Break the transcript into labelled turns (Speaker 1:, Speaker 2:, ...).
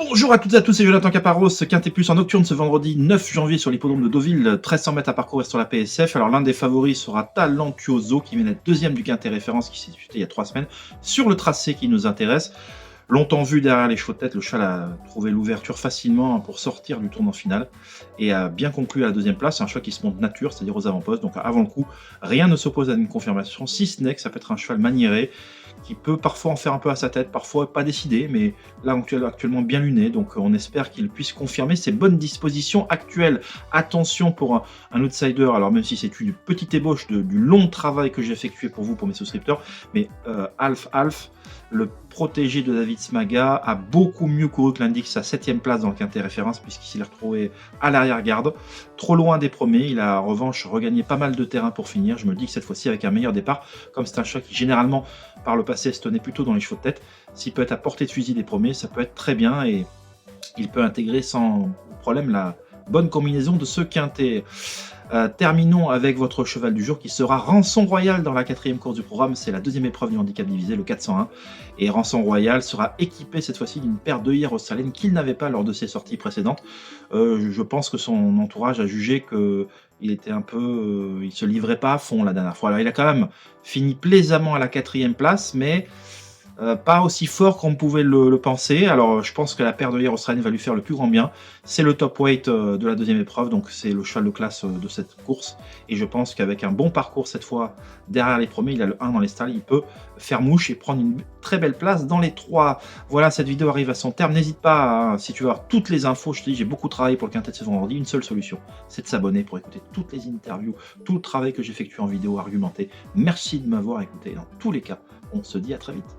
Speaker 1: Bonjour à toutes et à tous, c'est Jonathan Caparros, Quintet Plus en nocturne ce vendredi 9 janvier sur l'hippodrome de Deauville, 1300 mètres à parcourir sur la PSF. Alors l'un des favoris sera Talentuoso qui vient d'être deuxième du Quintet référence qui s'est disputé il y a 3 semaines sur le tracé qui nous intéresse. Longtemps vu derrière les chevaux de tête, le cheval a trouvé l'ouverture facilement pour sortir du tournant final et a bien conclu à la deuxième place. C'est un cheval qui se monte nature, c'est-à-dire aux avant-postes, donc avant le coup, rien ne s'oppose à une confirmation, si ce n'est que ça peut être un cheval maniéré qui peut parfois en faire un peu à sa tête, parfois pas décidé, mais là actuellement bien luné, donc on espère qu'il puisse confirmer ses bonnes dispositions actuelles. Attention pour un outsider, alors même si c'est une petite ébauche du long travail que j'ai effectué pour vous, pour mes souscripteurs, mais Alf, le protégé de David Smaga, a beaucoup mieux couru que l'indique sa 7ème place dans le Quintet référence, puisqu'il s'est retrouvé à l'arrière-garde, trop loin des premiers. Il a en revanche regagné pas mal de terrain pour finir. Je me dis que cette fois-ci, avec un meilleur départ, comme c'est un cheval qui généralement par le passé se tenait plutôt dans les chevaux de tête, s'il peut être à portée de fusil des premiers, ça peut être très bien et il peut intégrer sans problème la bonne combinaison de ce Quintet. Terminons avec votre cheval du jour qui sera Rançon Royal dans la 4e course du programme. C'est la deuxième épreuve du handicap divisé, le 401. Et Rançon Royal sera équipé cette fois-ci d'une paire d'œillères australiennes qu'il n'avait pas lors de ses sorties précédentes. Je pense que son entourage a jugé que il était un peu, il se livrait pas à fond la dernière fois. Alors il a quand même fini plaisamment à la 4e place, mais pas aussi fort qu'on pouvait le penser. Alors je pense que la paire d'œillères australienne va lui faire le plus grand bien. C'est le top weight de la deuxième épreuve, donc c'est le cheval de classe de cette course. Et je pense qu'avec un bon parcours cette fois derrière les premiers, il a le 1 dans les stalles, il peut faire mouche et prendre une très belle place dans les 3. Voilà, cette vidéo arrive à son terme. N'hésite pas, si tu veux avoir toutes les infos, je te dis, j'ai beaucoup travaillé pour le Quintet de ce vendredi. Une seule solution, c'est de s'abonner pour écouter toutes les interviews, tout le travail que j'effectue en vidéo argumentée. Merci de m'avoir écouté. Dans tous les cas, on se dit à très vite.